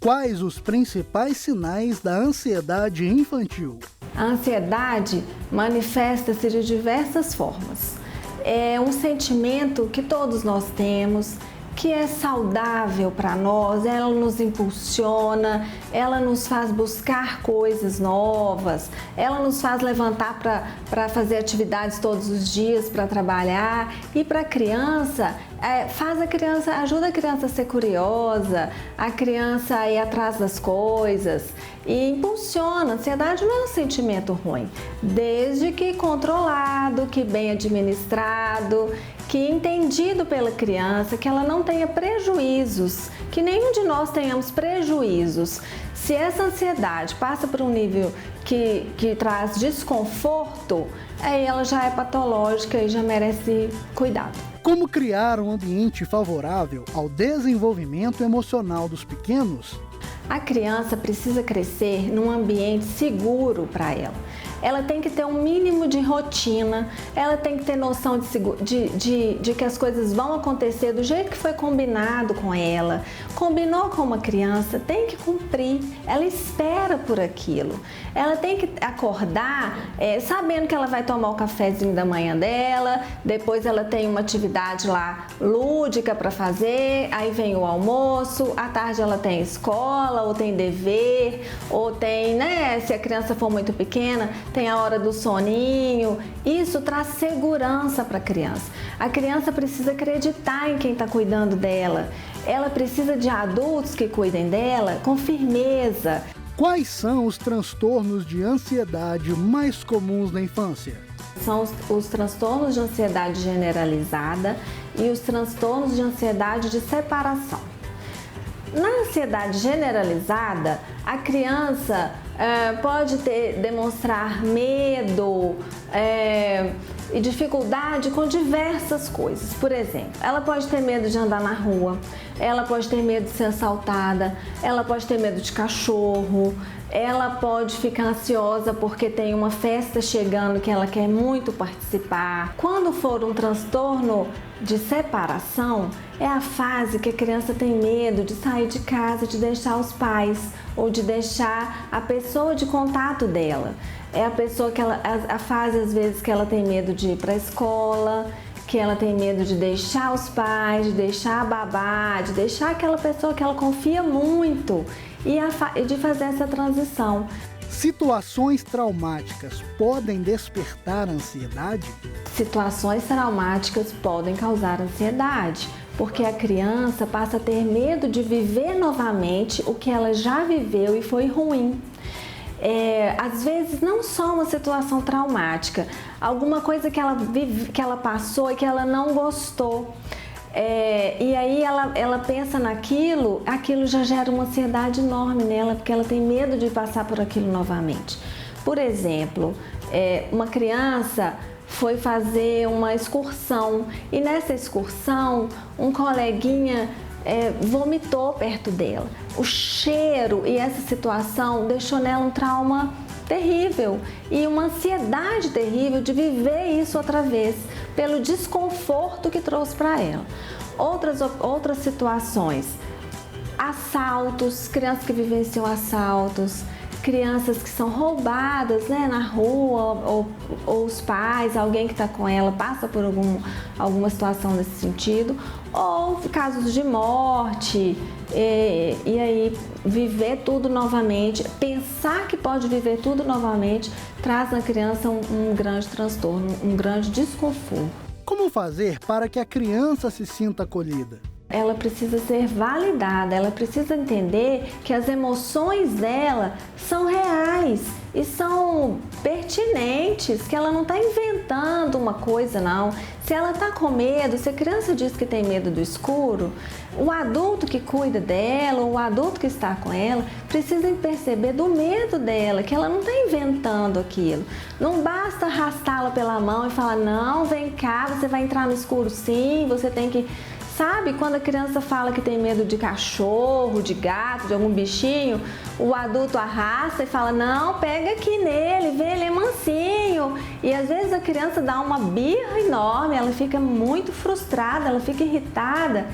Quais os principais sinais da ansiedade infantil? A ansiedade manifesta-se de diversas formas. É um sentimento que todos nós temos, que é saudável para nós, ela nos impulsiona, ela nos faz buscar coisas novas, ela nos faz levantar para fazer atividades todos os dias, para trabalhar. E para a criança, ajuda a criança a ser curiosa, a criança a ir atrás das coisas e impulsiona. A ansiedade não é um sentimento ruim, desde que controlado, que bem administrado, que entendido pela criança, que ela não tenha prejuízos, que nenhum de nós tenhamos prejuízos. Se essa ansiedade passa por um nível que traz desconforto, aí ela já é patológica e já merece cuidado. Como criar um ambiente favorável ao desenvolvimento emocional dos pequenos? A criança precisa crescer num ambiente seguro para ela. Ela tem que ter um mínimo de rotina, ela tem que ter noção de que as coisas vão acontecer do jeito que foi combinado com ela. Combinou com uma criança, tem que cumprir, ela espera por aquilo. Ela tem que acordar sabendo que ela vai tomar o cafezinho da manhã dela, depois ela tem uma atividade lá lúdica para fazer, aí vem o almoço, à tarde ela tem escola, ou tem dever, ou tem, se a criança for muito pequena, tem a hora do soninho. Isso traz segurança para a criança. A criança precisa acreditar em quem está cuidando dela. Ela precisa de adultos que cuidem dela com firmeza. Quais são os transtornos de ansiedade mais comuns na infância? São os transtornos de ansiedade generalizada e os transtornos de ansiedade de separação. Na ansiedade generalizada, a criança pode demonstrar medo e dificuldade com diversas coisas. Por exemplo, ela pode ter medo de andar na rua, ela pode ter medo de ser assaltada, ela pode ter medo de cachorro, ela pode ficar ansiosa porque tem uma festa chegando que ela quer muito participar. Quando for um transtorno de separação, é a fase que a criança tem medo de sair de casa, de deixar os pais ou de deixar a pessoa de contato dela. É a pessoa que a fase às vezes que ela tem medo de ir para a escola, que ela tem medo de deixar os pais, de deixar a babá, de deixar aquela pessoa que ela confia muito e de fazer essa transição. Situações traumáticas podem despertar ansiedade? Situações traumáticas podem causar ansiedade, porque a criança passa a ter medo de viver novamente o que ela já viveu e foi ruim. Às vezes não só uma situação traumática, alguma coisa que ela passou e que ela não gostou. E aí ela pensa naquilo, aquilo já gera uma ansiedade enorme nela, porque ela tem medo de passar por aquilo novamente. Por exemplo, uma criança foi fazer uma excursão e nessa excursão um coleguinha vomitou perto dela. O cheiro e essa situação deixou nela um trauma terrível e uma ansiedade terrível de viver isso outra vez, pelo desconforto que trouxe para ela. Outras situações, assaltos, crianças que vivenciam assaltos, crianças que são roubadas na rua, ou os pais, alguém que está com ela passa por alguma situação nesse sentido, ou casos de morte, e aí viver tudo novamente, pensar que pode viver tudo novamente, traz na criança um grande transtorno, um grande desconforto. Como fazer para que a criança se sinta acolhida? Ela precisa ser validada, ela precisa entender que as emoções dela são reais e são pertinentes, que ela não está inventando uma coisa não. Se ela está com medo, se a criança diz que tem medo do escuro, o adulto que cuida dela, o adulto que está com ela, precisa perceber do medo dela, que ela não está inventando aquilo. Não basta arrastá-la pela mão e falar, não, vem cá, você vai entrar no escuro sim, você tem que... Sabe, quando a criança fala que tem medo de cachorro, de gato, de algum bichinho, o adulto arrasta e fala, não, pega aqui nele, vê, ele é mansinho. E às vezes a criança dá uma birra enorme, ela fica muito frustrada, ela fica irritada.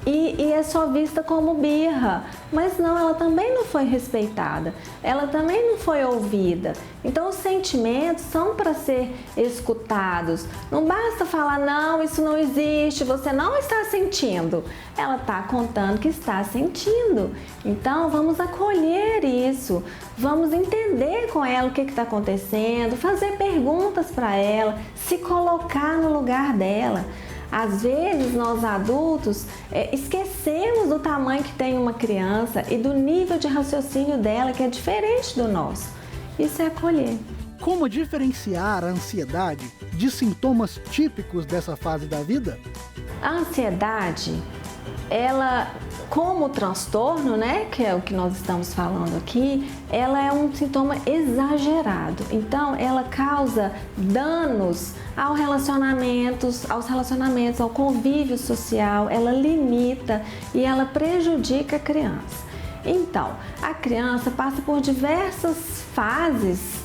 E é só vista como birra, mas não, ela também não foi respeitada, ela também não foi ouvida. Então os sentimentos são para ser escutados, não basta falar não, isso não existe, você não está sentindo. Ela está contando que está sentindo, então vamos acolher isso, vamos entender com ela o que está acontecendo, fazer perguntas para ela, se colocar no lugar dela. Às vezes, nós adultos esquecemos do tamanho que tem uma criança e do nível de raciocínio dela, que é diferente do nosso. Isso é acolher. Como diferenciar a ansiedade de sintomas típicos dessa fase da vida? A ansiedade, ela, como transtorno, né, que é o que nós estamos falando aqui, ela é um sintoma exagerado. Então, ela causa danos aos relacionamentos, ao convívio social, ela limita e ela prejudica a criança. Então, a criança passa por diversas fases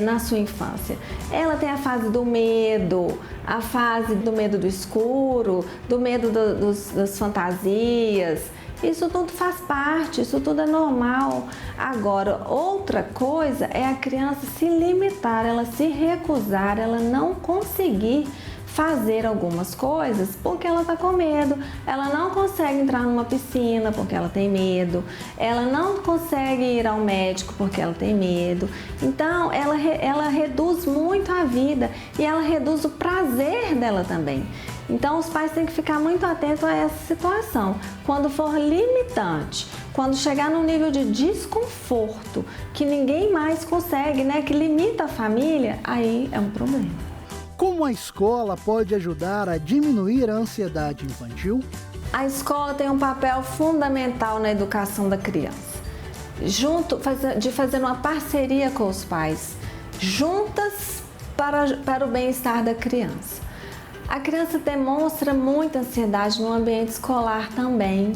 na sua infância. Ela tem a fase do medo, a fase do medo do escuro, do medo das fantasias. Isso tudo faz parte, isso tudo é normal. Agora, outra coisa é a criança se limitar, ela se recusar, ela não conseguir fazer algumas coisas porque ela está com medo, ela não consegue entrar numa piscina porque ela tem medo, ela não consegue ir ao médico porque ela tem medo. Então ela reduz muito a vida e ela reduz o prazer dela também. Então os pais têm que ficar muito atentos a essa situação. Quando for limitante, quando chegar num nível de desconforto que ninguém mais consegue, né, que limita a família, aí é um problema. Como a escola pode ajudar a diminuir a ansiedade infantil? A escola tem um papel fundamental na educação da criança, de fazer uma parceria com os pais, juntas para o bem-estar da criança. A criança demonstra muita ansiedade no ambiente escolar também.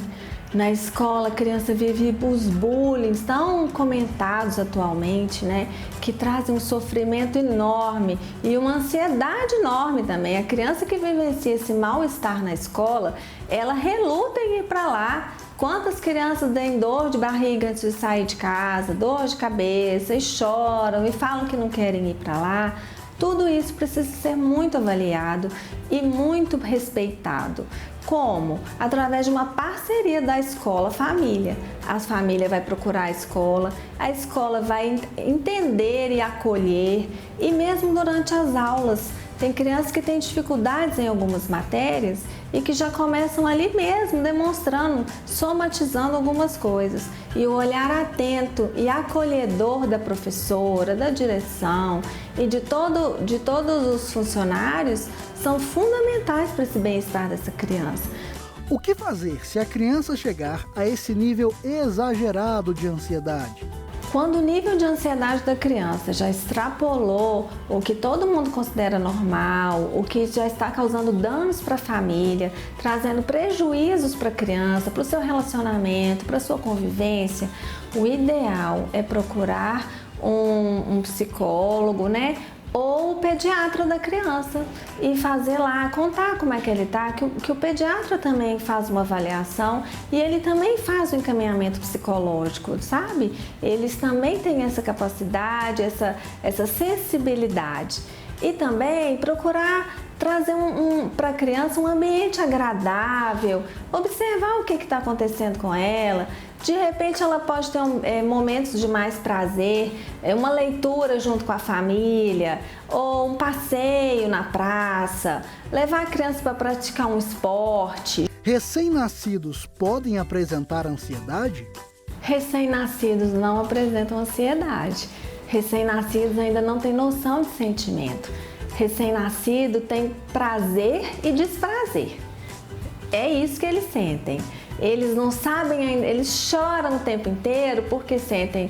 Na escola, a criança vive os bullying tão comentados atualmente, né? Que trazem um sofrimento enorme e uma ansiedade enorme também. A criança que vivencia esse mal-estar na escola, ela reluta em ir para lá. Quantas crianças têm dor de barriga antes de sair de casa, dor de cabeça e choram e falam que não querem ir para lá. Tudo isso precisa ser muito avaliado e muito respeitado. Como? Através de uma parceria da escola-família. A família vai procurar a escola vai entender e acolher, e mesmo durante as aulas. Tem crianças que têm dificuldades em algumas matérias e que já começam ali mesmo, demonstrando, somatizando algumas coisas. E o olhar atento e acolhedor da professora, da direção e de todos os funcionários são fundamentais para esse bem-estar dessa criança. O que fazer se a criança chegar a esse nível exagerado de ansiedade? Quando o nível de ansiedade da criança já extrapolou o que todo mundo considera normal, o que já está causando danos para a família, trazendo prejuízos para a criança, para o seu relacionamento, para a sua convivência, o ideal é procurar um psicólogo, né? Ou o pediatra da criança e fazer lá, contar como é que ele está, que o pediatra também faz uma avaliação e ele também faz o encaminhamento psicológico, sabe? Eles também têm essa capacidade, essa sensibilidade. E também procurar trazer para a criança um ambiente agradável, observar o que está acontecendo com ela. De repente ela pode ter momentos de mais prazer, uma leitura junto com a família, ou um passeio na praça, levar a criança para praticar um esporte. Recém-nascidos podem apresentar ansiedade? Recém-nascidos não apresentam ansiedade. Recém-nascidos ainda não têm noção de sentimento. Recém-nascido tem prazer e desprazer. É isso que eles sentem. Eles não sabem ainda, eles choram o tempo inteiro porque sentem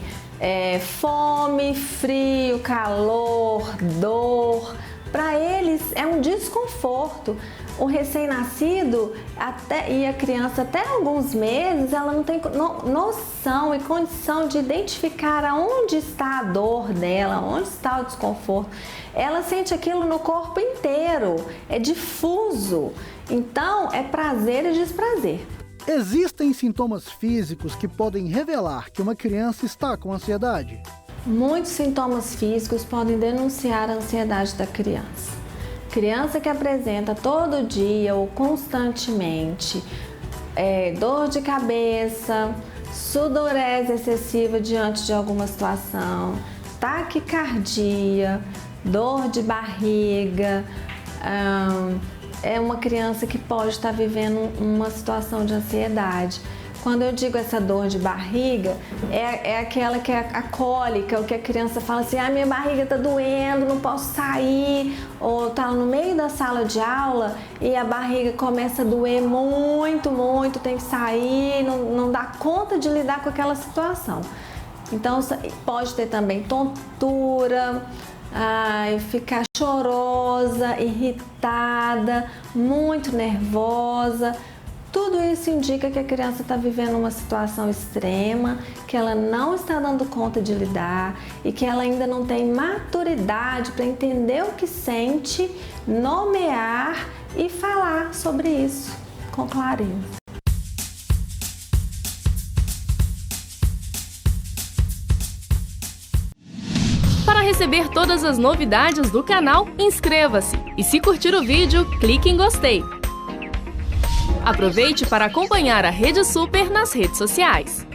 fome, frio, calor, dor. Para eles é um desconforto. O recém-nascido e a criança até alguns meses, ela não tem noção e condição de identificar aonde está a dor dela, onde está o desconforto. Ela sente aquilo no corpo inteiro, é difuso. Então, é prazer e desprazer. Existem sintomas físicos que podem revelar que uma criança está com ansiedade? Muitos sintomas físicos podem denunciar a ansiedade da criança. Criança que apresenta todo dia ou constantemente dor de cabeça, sudorese excessiva diante de alguma situação, taquicardia, dor de barriga, é uma criança que pode estar vivendo uma situação de ansiedade. Quando eu digo essa dor de barriga, é aquela que é a cólica, o que a criança fala assim, minha barriga está doendo, não posso sair, ou está no meio da sala de aula e a barriga começa a doer muito, muito, tem que sair, não dá conta de lidar com aquela situação. Então pode ter também tontura, ficar chorosa, irritada, muito nervosa. Tudo isso indica que a criança está vivendo uma situação extrema, que ela não está dando conta de lidar e que ela ainda não tem maturidade para entender o que sente, nomear e falar sobre isso com clareza. Para receber todas as novidades do canal, inscreva-se e, se curtir o vídeo, clique em gostei. Aproveite para acompanhar a Rede Super nas redes sociais.